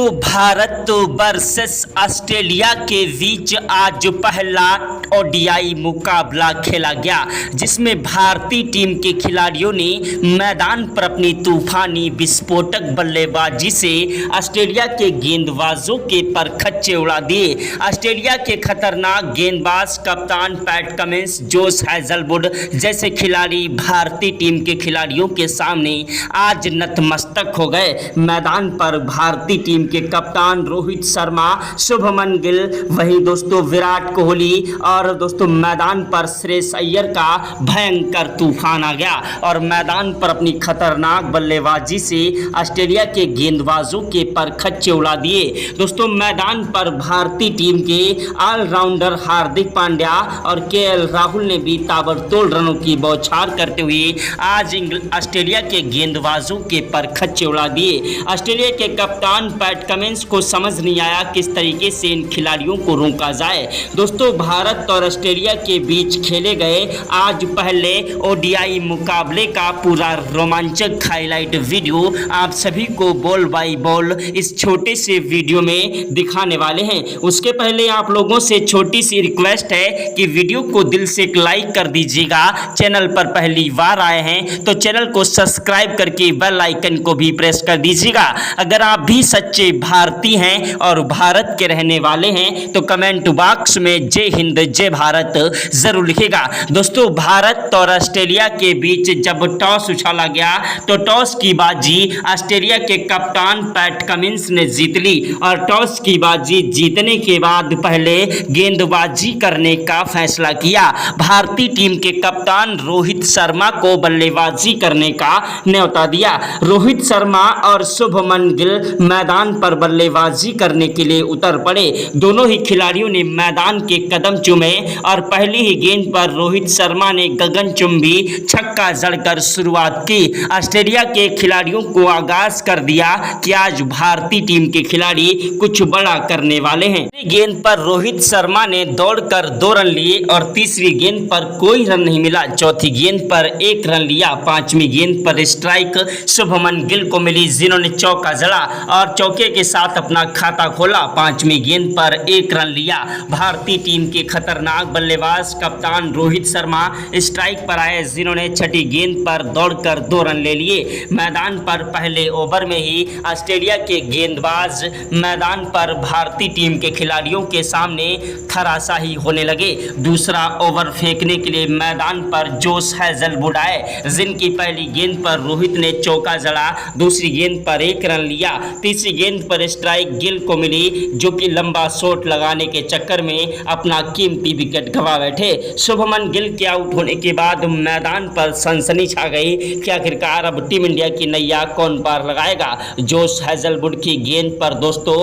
Bharat versus Australia के बीच आज पहला ओडीआई मुकाबला खेला गया, जिसमें भारतीय टीम के खिलाड़ियों ने मैदान पर अपनी तूफानी विस्फोटक बल्लेबाजी से ऑस्ट्रेलिया के गेंदबाजों के पर खच्चे उड़ा दिए। ऑस्ट्रेलिया के खतरनाक गेंदबाज कप्तान पैट कमिंस, जोश हैजलवुड जैसे खिलाड़ी भारतीय टीम के खिलाड़ियों के सामने आज नतमस्तक हो गए। मैदान पर भारतीय टीम के कप्तान रोहित शर्मा, शुभमन गिल, वहीं दोस्तों विराट कोहली और दोस्तों मैदान पर श्रेयस अय्यर का भयंकर तूफान आ गया और मैदान पर अपनी खतरनाक बल्लेबाजी से ऑस्ट्रेलिया के गेंदबाजों के पर खच्चे उड़ा दिए। दोस्तों मैदान पर भारतीय टीम के ऑलराउंडर हार्दिक पांड्या और केएल राहुल ने भी ताबड़तोड़ रनों की बौछार करते हुए आज ऑस्ट्रेलिया के गेंदबाजों के पर खच्चे उड़ा दिए। ऑस्ट्रेलिया के कप्तान पैट कमिंस को समझ नहीं आया किस तरीके से इन खिलाड़ियों को रोका जाए। दोस्तों भारत और ऑस्ट्रेलिया के बीच खेले गए आज पहले ओडीआई मुकाबले का पूरा रोमांचक हाईलाइट वीडियो आप सभी को बॉल बाई बॉल इस छोटे से वीडियो में दिखाने वाले हैं। उसके पहले आप लोगों से छोटी सी रिक्वेस्ट है कि वीडियो को दिल से एक लाइक कर दीजिएगा। चैनल पर पहली बार आए हैं तो चैनल को सब्सक्राइब करके बेल आइकन को भी प्रेस कर दीजिएगा। अगर आप भी सच्चे भारतीय हैं और भारत के रहने वाले हैं तो कमेंट बॉक्स में जय हिंद जय भारत जरूर लिखिएगा। दोस्तों भारत और ऑस्ट्रेलिया के बीच जब टॉस उछाला गया तो टॉस की बाजी ऑस्ट्रेलिया के कप्तान पैट कमिंस ने जीत ली और टॉस की बाजी जीतने के बाद पहले गेंदबाजी करने का फैसला किया। भारतीय टीम के कप्तान रोहित शर्मा को बल्लेबाजी करने का न्योता दिया। रोहित शर्मा और शुभमन गिल मैदान पर बल्लेबाजी करने के लिए उतर पड़े। दोनों ही खिलाड़ियों ने मैदान के कदम चूमे और पहली ही गेंद पर रोहित शर्मा ने गगनचुंबी छक्का जड़कर शुरुआत की। ऑस्ट्रेलिया के खिलाड़ियों को आगाज कर दिया कि आज भारतीय टीम के खिलाड़ी कुछ बड़ा करने वाले हैं। गेंद पर रोहित शर्मा ने दौड़कर 2 रन लिए और तीसरी गेंद पर कोई रन नहीं मिला। चौथी गेंद पर 1 रन लिया। पांचवी गेंद पर स्ट्राइक शुभमन गिल को मिली, जिन्होंने चौका जड़ा और चौके के साथ अपना खाता खोला। पांचवी गेंद पर 1 रन लिया। भारतीय टीम के खतरनाक बल्लेबाज कप्तान रोहित शर्मा स्ट्राइक पर आए, जिन्होंने छठी गेंद पर दौड़कर 2 रन ले लिए। मैदान पर पहले ओवर में ही ऑस्ट्रेलिया के गेंदबाज मैदान पर भारतीय टीम के खिलाड़ियों के सामने धराशायी होने लगे। दूसरा ओवर फेंकने के लिए मैदान पर जोश हैजलवुड आए, जिनकी पहली गेंद पर रोहित ने चौका जड़ा, दूसरी गेंद पर 1 रन लिया। तीसरी गेंद पर स्ट्राइक गिल को मिली, जो कि लंबा शॉट लगाने के चक्कर में अपना कीमती विकेट गंवा बैठे। शुभमन गिल के आउट होने के बाद मैदान पर सनसनी छा गई कि आखिरकार अब टीम इंडिया की नैया कौन पार लगाएगा। जोश हैजलवुड की गेंद पर दोस्तों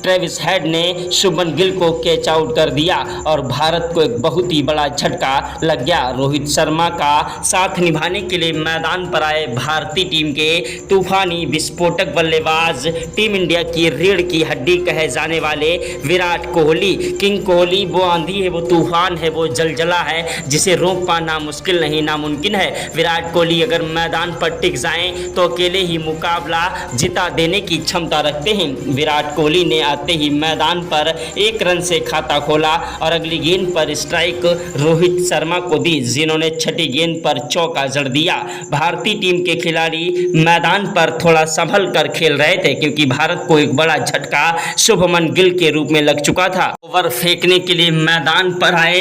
ट्रेविस हेड ने शुभमन गिल को कैच आउट कर दिया और भारत को एक बहुत ही बड़ा झटका लग गया। रोहित शर्मा का साथ निभाने के लिए मैदान पर आए भारतीय टीम के तूफानी विस्फोटक बल्लेबाज, टीम इंडिया की रीढ़ की हड्डी कहे जाने वाले विराट कोहली। किंग कोहली वो आंधी है, वो तूफान है, वो जलजला है जिसे रोक पाना मुश्किल नहीं नामुमकिन है। विराट कोहली अगर मैदान पर टिक जाएं तो अकेले ही मुकाबला जिता देने की क्षमता रखते हैं। विराट कोहली ने आते ही मैदान पर 1 रन से खाता खोला और अगली गेंद पर स्ट्राइक रोहित शर्मा को दी, जिन्होंने छठी गेंद पर चौका जड़ दिया। भारतीय टीम के खिलाड़ी मैदान पर थोड़ा संभल कर खेल रहे थे क्योंकि भारत को एक बड़ा झटका शुभमन गिल के रूप में लग चुका था। ओवर फेंकने के लिए मैदान पर आए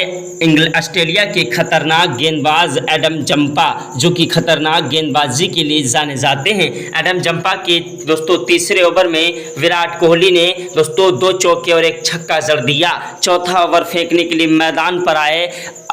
ऑस्ट्रेलिया के खतरनाक गेंदबाज एडम जंपा, जो कि खतरनाक गेंदबाजी के लिए जाने जाते हैं। एडम जंपा के दोस्तों तीसरे ओवर में विराट कोहली ने दोस्तों 2 चौके और 1 छक्का जड़ दिया। चौथा ओवर फेंकने के लिए मैदान पर आए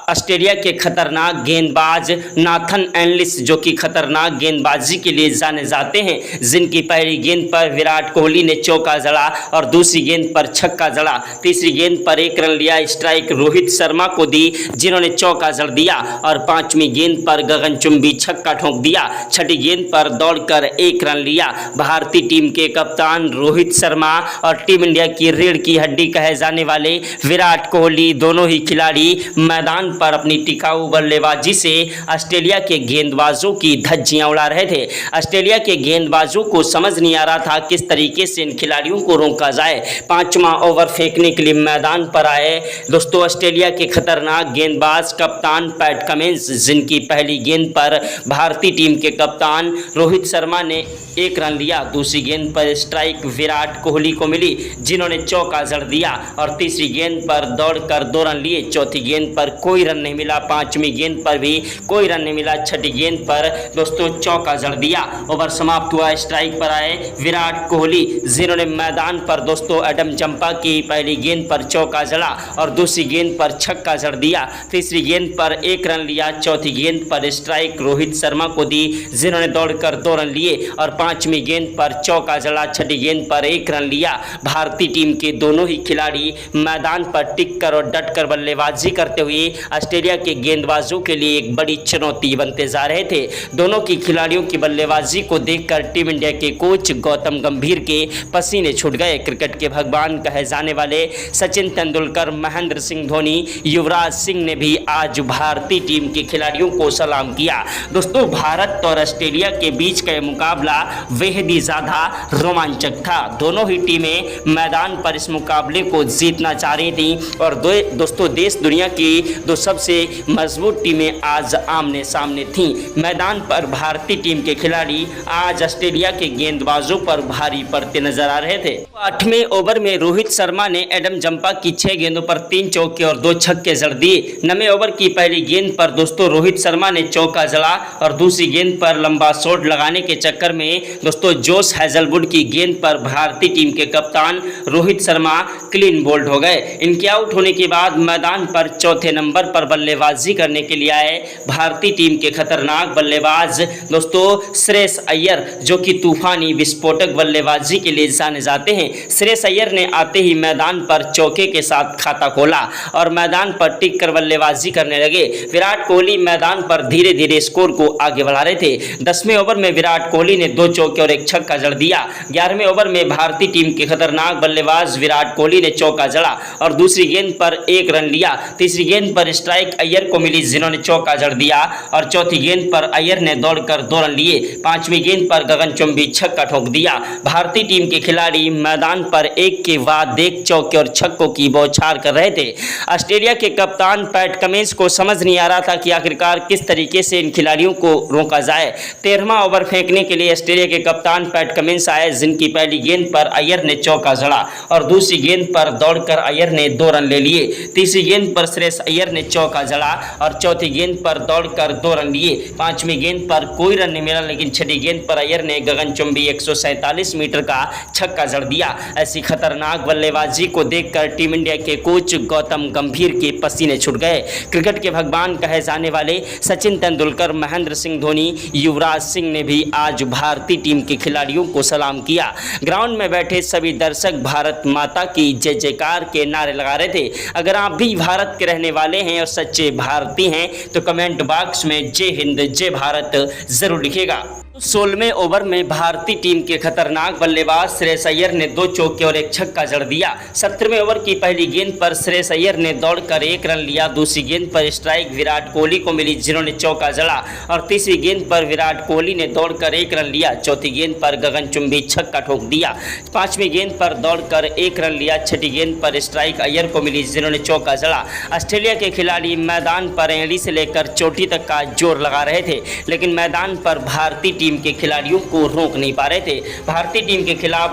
ऑस्ट्रेलिया के खतरनाक गेंदबाज नाथन एलिस, जो कि खतरनाक गेंदबाजी के लिए जाने जाते हैं, जिनकी पहली गेंद पर विराट कोहली ने चौका जड़ा और दूसरी गेंद पर छक्का जड़ा। तीसरी गेंद पर 1 रन लिया, स्ट्राइक रोहित शर्मा को दी, जिन्होंने चौका जड़ दिया और पांचवी गेंद पर गगनचुंबी छक्का ठोक दिया। छठी गेंद पर दौड़कर 1 रन लिया। भारतीय टीम के कप्तान रोहित शर्मा और टीम इंडिया की रीढ़ की हड्डी कहे जाने वाले विराट कोहली, दोनों ही खिलाड़ी मैदान पर अपनी टिकाऊ बल्लेबाजी से ऑस्ट्रेलिया के गेंदबाजों की धज्जियां उड़ा रहे थे। ऑस्ट्रेलिया के गेंदबाजों को समझ नहीं आ रहा था किस तरीके से इन खिलाड़ियों को रोका जाए। पांचवा ओवर फेंकने के लिए मैदान पर आए दोस्तों ऑस्ट्रेलिया के खतरनाक गेंदबाज कप्तान पैट कमिंस, जिनकी पहली गेंद पर भारतीय टीम के कप्तान रोहित शर्मा ने 1 रन लिया। दूसरी गेंद पर स्ट्राइक विराट कोहली को मिली, जिन्होंने चौका जड़ दिया और तीसरी गेंद पर दौड़कर 2 रन लिए। चौथी गेंद पर कोई रन नहीं मिला, पांचवी गेंद पर भी कोई रन नहीं मिला। छठी गेंद पर दोस्तों चौका जड़ दिया। ओवर समाप्त हुआ। स्ट्राइक पर आए विराट कोहली, जिन्होंने मैदान पर दोस्तों एडम जंपा की पहली गेंद पर चौका जड़ा और दूसरी गेंद पर छक्का जड़ दिया। तीसरी गेंद पर 1 रन लिया। चौथी गेंद पर स्ट्राइक रोहित शर्मा को दी, जिन्होंने दौड़कर 2 रन लिए और पांचवी गेंद पर चौका जड़ा। छठी गेंद पर 1 रन लिया। भारतीय टीम के दोनों ही खिलाड़ी मैदान पर टिककर और डटकर बल्लेबाजी करते हुए ऑस्ट्रेलिया के गेंदबाजों के लिए एक बड़ी चुनौती बनते जा रहे थे। दोनों की खिलाड़ियों की बल्लेबाजी को देखकर टीम इंडिया के कोच गौतम गंभीर के पसीने छूट गए। क्रिकेट के भगवान कहे जाने वाले सचिन तेंदुलकर, महेंद्र सिंह धोनी, युवराज सिंह ने भी आज भारतीय टीम के खिलाड़ियों को सलाम किया। दोस्तों भारत और ऑस्ट्रेलिया के बीच का यह मुकाबला बेहद ही ज़्यादा रोमांचक था। दोनों ही टीमें मैदान पर इस मुकाबले को जीतना चाह रही थी और दोस्तों देश दुनिया की 2 सबसे मजबूत टीमें आज आमने सामने थीं। मैदान पर भारतीय टीम के खिलाड़ी आज ऑस्ट्रेलिया के गेंदबाजों पर भारी पड़ते नजर आ रहे थे। 8वें ओवर में रोहित शर्मा ने एडम जंपा की 6 गेंदों पर 3 चौके और 2 छक्के जड़ दिए। 9वें ओवर की पहली गेंद पर दोस्तों रोहित शर्मा ने चौका जड़ा और दूसरी गेंद पर लंबा शॉट लगाने के चक्कर में दोस्तों जोश हैजलवुड की गेंद पर भारतीय टीम के कप्तान रोहित शर्मा क्लीन बोल्ड हो गए। इनके आउट होने के बाद मैदान पर चौथे नंबर पर बल्लेबाजी करने के लिए आए भारतीय टीम के खतरनाक बल्लेबाज दोस्तों श्रेयस अय्यर, जो कि तूफानी विस्फोटक बल्लेबाजी के लिए जाने जाते हैं। श्रेयस अय्यर ने आते ही मैदान पर चौके के साथ खाता खोला और मैदान पर टिक कर बल्लेबाजी करने लगे। विराट कोहली मैदान पर धीरे धीरे स्कोर को आगे बढ़ा रहे थे। 10वें ओवर में विराट कोहली ने 2 चौके और 1 छक्का जड़ दिया। 11वें ओवर में भारतीय टीम के खतरनाक बल्लेबाज विराट कोहली ने चौका जड़ा और दूसरी गेंद पर 1 रन लिया। तीसरी गेंद पर स्ट्राइक अय्यर को मिली, जिन्होंने चौका जड़ दिया और चौथी गेंद पर अय्यर ने दौड़कर 2 रन लिए। पांचवी गेंद पर गगनचुंबी छक्का ठोक दिया। भारतीय टीम के खिलाड़ी मैदान पर एक के बाद एक चौके और छक्कों की बौछार कर रहे थे। ऑस्ट्रेलिया के कप्तान पैट कमिंस को समझ नहीं आ रहा था कि आखिरकार किस तरीके से इन खिलाड़ियों को रोका जाए। 13वां ओवर फेंकने के लिए ऑस्ट्रेलिया के कप्तान पैट कमिंस आए, जिनकी पहली गेंद पर अय्यर ने चौका जड़ा और दूसरी गेंद पर दौड़कर अय्यर ने 2 रन ले लिए। तीसरी गेंद पर श्रेयस अय्यर ने चौका जड़ा और चौथी गेंद पर दौड़कर 2 रन लिए। पांचवी गेंद पर कोई रन नहीं मिला, लेकिन छठी गेंद पर अय्यर ने गगनचुंबी 147 मीटर का छक्का जड़ दिया। ऐसी खतरनाक बल्लेबाजी को देखकर टीम इंडिया के कोच गौतम गंभीर के पसीने छूट गए। क्रिकेट के भगवान कहे जाने वाले सचिन तेंदुलकर, महेंद्र सिंह धोनी, युवराज सिंह ने भी आज भारतीय टीम के खिलाड़ियों को सलाम किया। ग्राउंड में बैठे सभी दर्शक भारत माता की जय जयकार के नारे लगा रहे थे। अगर आप भी भारत के रहने वाले हैं और सच्चे भारतीय हैं तो कमेंट बॉक्स में जय हिंद जय भारत जरूर लिखिएगा। 16वें ओवर में भारतीय टीम के खतरनाक बल्लेबाज श्रेयस अय्यर ने 2 चौके और 1 छक्का जड़ दिया। 17वें ओवर की पहली गेंद पर श्रेयस अय्यर ने दौड़कर 1 रन लिया। दूसरी गेंद पर स्ट्राइक विराट कोहली को मिली, जिन्होंने चौका जड़ा और तीसरी गेंद पर विराट कोहली ने दौड़कर 1 रन लिया। चौथी गेंद पर गगनचुंबी छक्का ठोक दिया। पांचवी गेंद पर दौड़कर 1 रन लिया। छठी गेंद पर स्ट्राइक अय्यर को मिली, जिन्होंने चौका जड़ा। ऑस्ट्रेलिया के खिलाड़ी मैदान पर एड़ी से लेकर चोटी तक का जोर लगा रहे थे, लेकिन मैदान पर भारतीय टीम के खिलाड़ियों को रोक नहीं पा रहे थे। भारतीय टीम के खिलाफ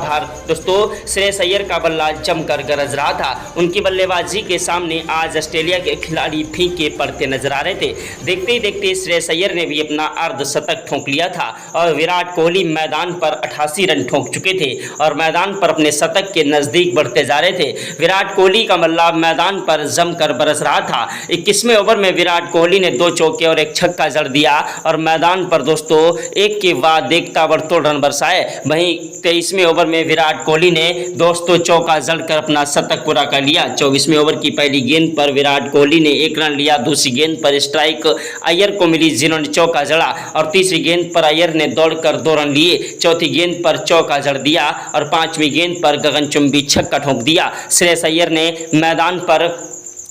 दोस्तों श्रेयस अय्यर का बल्ला जमकर गरज रहा था। उनकी बल्लेबाजी के सामने आज ऑस्ट्रेलिया के खिलाड़ी फीके पड़ते नजर आ रहे थे। देखते ही देखते श्रेयस अय्यर ने भी अपना अर्धशतक ठोक लिया था और विराट कोहली मैदान पर 88 रन ठोक चुके थे और मैदान पर अपने शतक के नजदीक बढ़ते जा रहे थे। विराट कोहली का बल्ला मैदान पर जमकर बरस रहा था। 21वें ओवर में विराट कोहली ने 2 चौके और 1 छक्का जड़ दिया और मैदान पर दोस्तों एक के बाद एक ताबड़तोड़ रन बरसाए। वहीं 23वें ओवर में विराट कोहली ने दोस्तों चौका जड़कर अपना शतक पूरा कर लिया। 24वें ओवर की पहली गेंद पर विराट कोहली ने 1 रन लिया। दूसरी गेंद पर स्ट्राइक अय्यर को मिली, जिन्होंने चौका जड़ा और तीसरी गेंद पर अय्यर ने दौड़कर 2 रन लिए। चौथी गेंद पर चौका जड़ दिया और पांचवी गेंद पर गगनचुंबी छक्का ठोक दिया। श्रेयस अय्यर ने मैदान पर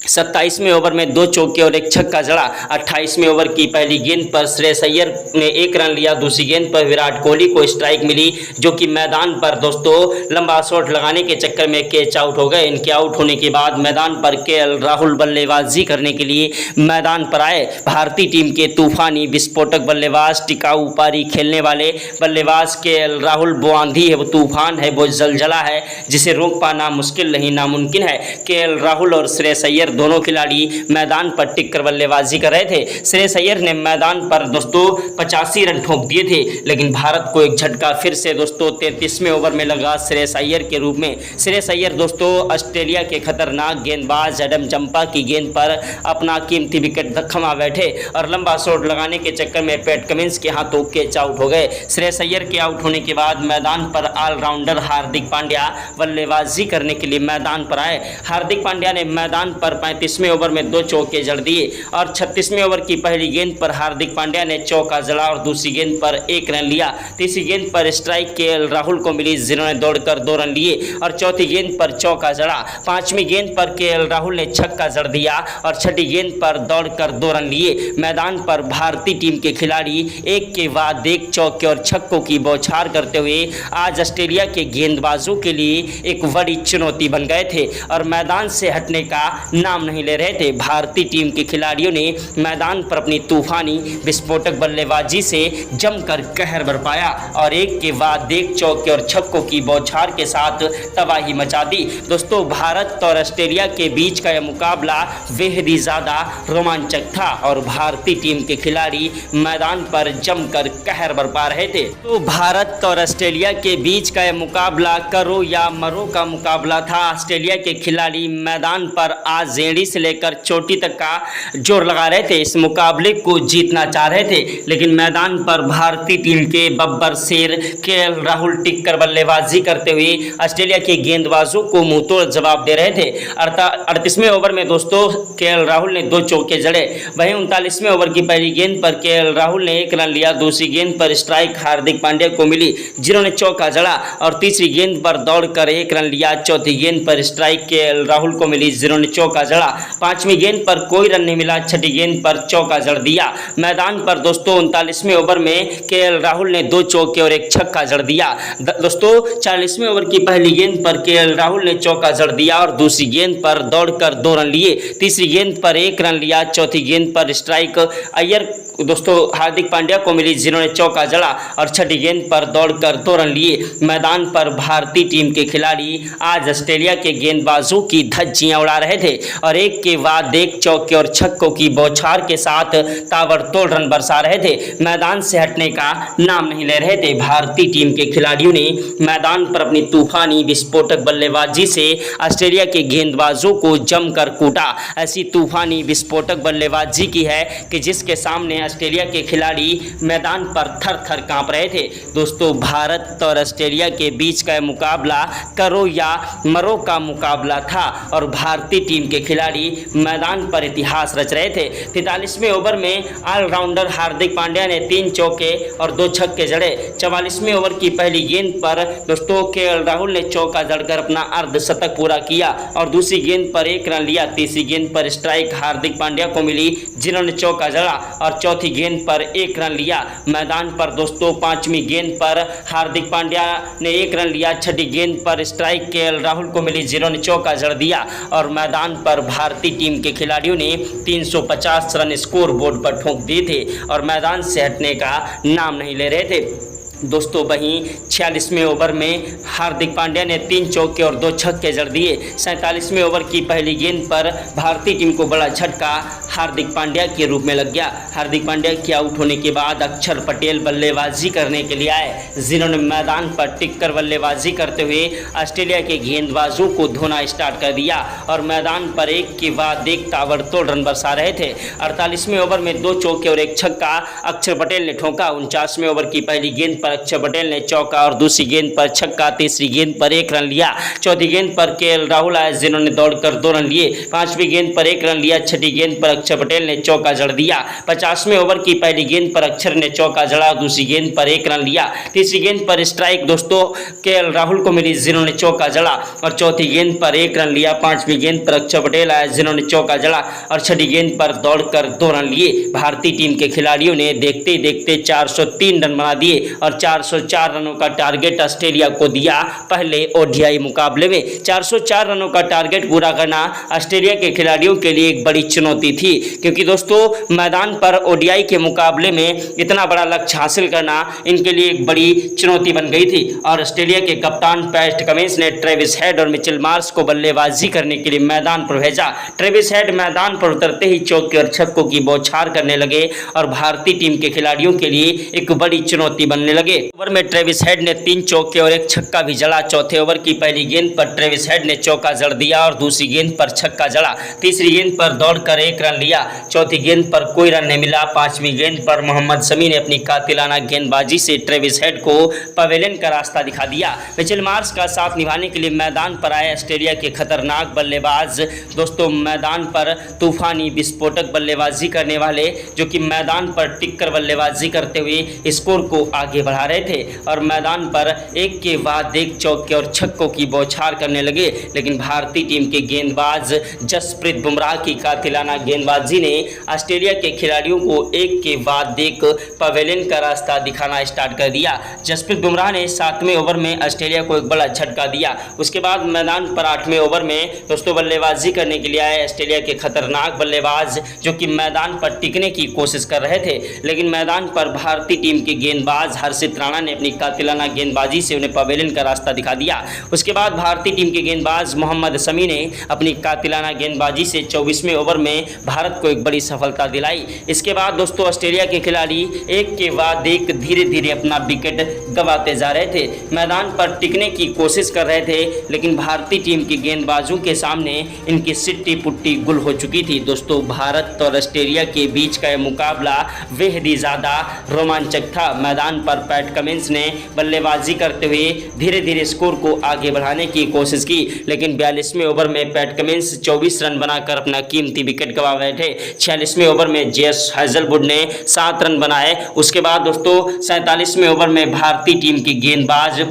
27वें ओवर में 2 चौके और एक छक्का जड़ा। 28वें ओवर की पहली गेंद पर श्रेयस अय्यर ने 1 रन लिया। दूसरी गेंद पर विराट कोहली को स्ट्राइक मिली, जो कि मैदान पर दोस्तों लंबा शॉट लगाने के चक्कर में कैच आउट हो गए। इनके आउट होने के बाद मैदान पर केएल राहुल बल्लेबाजी करने के लिए मैदान पर आए। भारतीय टीम के तूफानी विस्फोटक बल्लेबाज, टिकाऊ पारी खेलने वाले बल्लेबाज केएल राहुल वो आंधी है, वो तूफान है, वो जलजला है जिसे रोक पाना मुश्किल नहीं नामुमकिन है। केएल राहुल और श्रेयस अय्यर दोनों खिलाड़ी मैदान पर टिककर बल्लेबाजी कर रहे थे। श्रेयस अय्यर ने मैदान पर दोस्तों 85 रन ठोक दिए थे, लेकिन भारत को एक झटका फिर से दोस्तों 33वें ओवर में लगा श्रेयस अय्यर के रूप में। श्रेयस अय्यर दोस्तों ऑस्ट्रेलिया के खतरनाक गेंदबाज एडम जंपा की गेंद पर अपना कीमती विकेट थमा बैठे और लंबा शॉट लगाने के चक्कर में पैट कमिंस के हाथों कैच आउट हो गए। श्रेयस अय्यर के आउट होने के बाद मैदान पर ऑलराउंडर हार्दिक पांड्या बल्लेबाजी करने के लिए मैदान पर आए। हार्दिक पांड्या ने मैदान पर 35वें ओवर में 2 चौके जड़ दिए और 36वें ओवर की पहली गेंद पर हार्दिक पांड्या ने चौका जड़ा और दूसरी गेंद पर 1 रन लिया। तीसरी गेंद पर स्ट्राइक केएल राहुल को मिली, जिन्होंने दौड़कर 2 रन लिए और चौथी गेंद पर चौका जड़ा। 5वीं गेंद पर केएल राहुल ने छक्का जड़ दिया और छठी गेंद पर दौड़कर 2 रन लिए। मैदान पर भारतीय टीम के खिलाड़ी एक के बाद एक चौके और छक्कों की बौछार करते हुए आज ऑस्ट्रेलिया के गेंदबाजों के लिए एक बड़ी चुनौती बन गए थे और मैदान से हटने का नाम नहीं ले रहे थे। भारतीय टीम के खिलाड़ियों ने मैदान पर अपनी तूफानी विस्फोटक बल्लेबाजी से जमकर कहर बरपाया और एक के बाद एक चौके और छक्कों की बौछार के साथ तबाही मचा दी। दोस्तों भारत और ऑस्ट्रेलिया के बीच का यह मुकाबला बेहद ही ज़्यादा रोमांचक था और भारतीय टीम के खिलाड़ी मैदान पर जमकर कहर बरपा रहे थे। तो भारत और ऑस्ट्रेलिया के बीच का यह मुकाबला करो या मरो का मुकाबला था। ऑस्ट्रेलिया के खिलाड़ी मैदान पर आज जेड़ी से लेकर चोटी तक का जोर लगा रहे थे, इस मुकाबले को जीतना चाह रहे थे, लेकिन मैदान पर भारतीय टीम के बब्बर शेर केएल राहुल टिककर बल्लेबाजी करते हुए ऑस्ट्रेलिया के गेंदबाजों को मुंहतोड़ जवाब दे रहे थे। 38वें ओवर में दोस्तों केएल राहुल ने 2 चौके जड़े। वहीं 39वें ओवर की पहली गेंद पर केएल राहुल ने 1 रन लिया। दूसरी गेंद पर स्ट्राइक हार्दिक पांड्या को मिली, जिन्होंने चौका जड़ा और तीसरी गेंद पर दौड़कर 1 रन लिया। चौथी गेंद पर स्ट्राइक केएल राहुल को मिली, जिन्होंने चौका जड़ा। 5वीं गेंद पर कोई रन नहीं मिला। छठी गेंद पर चौका जड़ दिया। मैदान पर दोस्तों 39वें ओवर में केएल राहुल ने 2 चौके और एक छक्का जड़ दिया। दोस्तों 40वें ओवर की पहली गेंद पर केएल राहुल ने चौका जड़ दिया और दूसरी गेंद पर दौड़कर 2 रन लिए। तीसरी गेंद पर 1 रन लिया। चौथी गेंद पर स्ट्राइक अय्यर दोस्तों हार्दिक पांड्या को मिली, जिन्होंने चौका जड़ा और छठी गेंद पर दौड़कर 2 रन लिए। मैदान पर भारतीय टीम के खिलाड़ी आज ऑस्ट्रेलिया के गेंदबाजों की धज्जियां उड़ा रहे थे और एक के बाद एक चौके और छक्कों की बौछार के साथ ताबड़तोड़ रन बरसा रहे थे। मैदान से हटने का नाम नहीं ले रहे थे। भारतीय टीम के खिलाड़ियों ने मैदान पर अपनी तूफानी विस्फोटक बल्लेबाजी से ऑस्ट्रेलिया के गेंदबाजों को जमकर कूटा। ऐसी तूफानी विस्फोटक बल्लेबाजी की है कि जिसके सामने ऑस्ट्रेलिया के खिलाड़ी मैदान पर थर थर कांप रहे थे। दोस्तों भारत और ऑस्ट्रेलिया के बीच का मुकाबला करो या मरो का मुकाबला था और भारतीय टीम के खिलाड़ी मैदान पर इतिहास रच रहे थे। 43वें ओवर में ऑलराउंडर हार्दिक पांड्या ने 3 चौके और 2 छक्के जड़े। 44वें ओवर की पहली गेंद पर दोस्तों केएल राहुल ने चौका जड़कर अपना अर्धशतक पूरा किया और दूसरी गेंद पर 1 रन लिया। तीसरी गेंद पर स्ट्राइक हार्दिक पांड्या को मिली, जिन्होंने चौका जड़ा और चौथी गेंद पर 1 रन लिया। मैदान पर दोस्तों 5वीं गेंद पर हार्दिक पांड्या ने 1 रन लिया। छठी गेंद पर स्ट्राइक केएल राहुल को मिली, जिन्होंने चौका जड़ दिया और मैदान पर भारतीय टीम के खिलाड़ियों ने 350 रन स्कोर बोर्ड पर ठोक दिए थे और मैदान से हटने का नाम नहीं ले रहे थे। दोस्तों वहीं 46वें ओवर में हार्दिक पांड्या ने 3 चौके और 2 छक्के जड़ दिए। 47वें ओवर की पहली गेंद पर भारतीय टीम को बड़ा झटका हार्दिक पांड्या के रूप में लग गया। हार्दिक पांड्या के आउट होने के बाद अक्षर पटेल बल्लेबाजी करने के लिए आए, जिन्होंने मैदान पर टिककर बल्लेबाजी करते हुए ऑस्ट्रेलिया के गेंदबाजों को धोना स्टार्ट कर दिया और मैदान पर एक के बाद एक ताबड़तोड़ रन बरसा रहे थे। 48वें ओवर में 2 चौके और 1 छक्का अक्षर पटेल ने ठोका। 49वें ओवर की पहली गेंद पर अक्षर पटेल ने चौका और दूसरी गेंद पर छक्का, तीसरी गेंद पर 1 रन लिया, चौथी गेंद पर केएल राहुल आए जिन्होंने दौड़कर 2 रन लिए, पांचवी गेंद पर 1 रन लिया, छठी गेंद पर अक्षर पटेल ने चौका जड़ दिया, 50वें ओवर की पहली गेंद पर अक्षर ने चौका जड़ा, दूसरी गेंद पर 1 रन लिया, तीसरी गेंद पर स्ट्राइक दोस्तों केएल राहुल को मिली जिन्होंने चौका जड़ा और चौथी गेंद पर 1 रन लिया, पांचवी गेंद पर अक्षर पटेल आए जिन्होंने चौका जड़ा और छठी गेंद पर दौड़कर 2 रन लिए। भारतीय टीम के खिलाड़ियों ने देखते ही देखते 403 रन बना दिए और 404 रनों का टारगेट ऑस्ट्रेलिया को दिया। पहले ओडीआई मुकाबले में 404 रनों का टारगेट पूरा करना ऑस्ट्रेलिया के खिलाड़ियों के लिए एक बड़ी चुनौती थी, क्योंकि दोस्तों मैदान पर ओडीआई के मुकाबले में इतना बड़ा लक्ष्य हासिल करना इनके लिए एक बड़ी चुनौती बन गई थी। और ऑस्ट्रेलिया के कप्तान पैट कमिंस ने ट्रेविस हेड और मिचेल मार्श को बल्लेबाजी करने के लिए मैदान पर भेजा। ट्रेविस हेड मैदान पर उतरते ही चौके और छक्कों की बौछार करने लगे और भारतीय टीम के खिलाड़ियों के लिए एक बड़ी चुनौती बनने लगे। ओवर में ट्रेविस हेड ने 3 चौके और 1 छक्का भी जड़ा। चौथे ओवर की पहली गेंद पर ट्रेविस हेड ने चौका जड़ दिया और दूसरी गेंद पर छक्का जड़ा, तीसरी गेंद पर दौड़कर 1 रन लिया, चौथी गेंद पर कोई रन नहीं मिला, पांचवी गेंद पर मोहम्मद शमी ने अपनी कातिलाना गेंदबाजी से ट्रेविस हेड को पवेलियन का रास्ता दिखा दिया। मिचेल मार्श का साथ निभाने के लिए मैदान पर आए ऑस्ट्रेलिया के खतरनाक बल्लेबाज दोस्तों मैदान पर तूफानी विस्फोटक बल्लेबाजी करने वाले जो कि मैदान पर टिककर बल्लेबाजी करते हुए स्कोर को आगे बढ़ा रहे थे और मैदान पर एक के बाद एक चौके और छक्कों की बौछार करने लगे। लेकिन भारतीय टीम के गेंदबाज जसप्रीत बुमराह की कातिलाना गेंदबाजी ने ऑस्ट्रेलिया के खिलाड़ियों को एक के बाद एक पवेलियन का रास्ता दिखाना स्टार्ट कर दिया। जसप्रीत बुमराह ने 7वें ओवर में ऑस्ट्रेलिया को एक बड़ा झटका दिया। उसके बाद मैदान पर 8वें ओवर में दोस्तों बल्लेबाजी करने के लिए आए ऑस्ट्रेलिया के खतरनाक बल्लेबाज जो कि मैदान पर टिकने की कोशिश कर रहे थे, लेकिन मैदान पर भारतीय टीम के गेंदबाज हर्षित राणा ने अपनी कातिलाना गेंदबाजी से उन्हें पवेलियन का रास्ता दिखा दिया। उसके बाद भारतीय टीम के गेंदबाज मोहम्मद शमी ने अपनी कातिलाना गेंदबाजी से 24वें ओवर में भारत को एक बड़ी सफलता दिलाई। इसके बाद दोस्तों ऑस्ट्रेलिया के खिलाड़ी एक के बाद एक धीरे धीरे अपना विकेट गंवाते जा रहे थे, मैदान पर टिकने की कोशिश कर रहे थे, लेकिन भारतीय टीम के गेंदबाजों के सामने इनकी सिट्टी पुट्टी गुल हो चुकी थी। दोस्तों भारत और ऑस्ट्रेलिया के बीच का यह मुकाबला बेहद ही ज़्यादा रोमांचक था। मैदान पर पैट कमिंस ने बल्लेबाजी करते हुए धीरे धीरे स्कोर को आगे बढ़ाने की कोशिश की, लेकिन 42वें ओवर में पैट कमिंस 24 रन बनाकर अपना कीमती विकेट गंवा बैठे। 46वें ओवर में जेस हेजलवुड ने 7 रन बनाए। उसके बाद दोस्तों 47वें ओवर में भारतीय टीम की गेंदबाज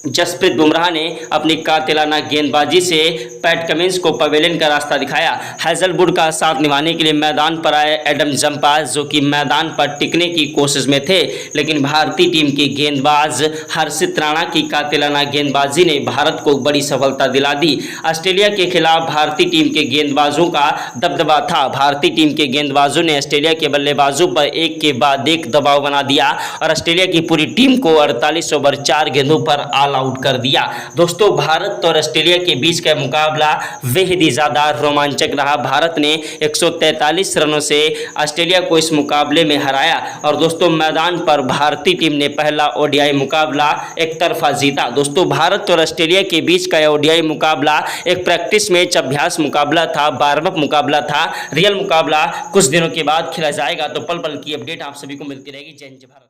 जसप्रीत बुमराह ने अपनी कातिलाना गेंदबाजी से पैट कमिंस को पवेलियन का रास्ता दिखाया। हेजलवुड का साथ निभाने के लिए मैदान पर आए एडम जंपास जो कि मैदान पर टिकने की कोशिश में थे, लेकिन भारतीय टीम के गेंदबाज हर्षित राणा की कातिलाना गेंदबाजी ने भारत को बड़ी सफलता दिला दी। ऑस्ट्रेलिया के खिलाफ भारतीय टीम के गेंदबाजों का दबदबा था। भारतीय टीम के गेंदबाजों ने ऑस्ट्रेलिया के बल्लेबाजों पर एक के बाद एक दबाव बना दिया और ऑस्ट्रेलिया की पूरी टीम को 48 ओवर 4 गेंदों पर ऑल आउट कर दिया। दोस्तों भारत और ऑस्ट्रेलिया के बीच का मुकाबला बेहद ही ज्यादा रोमांचक रहा। भारत ने 143 रनों से ऑस्ट्रेलिया को इस मुकाबले में हराया और दोस्तों मैदान पर भारतीय टीम ने पहला ओडीआई मुकाबला एक तरफा जीता। दोस्तों भारत और ऑस्ट्रेलिया के बीच का यह ओडीआई मुकाबला एक प्रैक्टिस मैच अभ्यास मुकाबला था, वार्म अप मुकाबला था। रियल मुकाबला कुछ दिनों के बाद खेला जाएगा। तो पल पल की अपडेट आप सभी को मिलती रहेगी। जय हिंद जय भारत।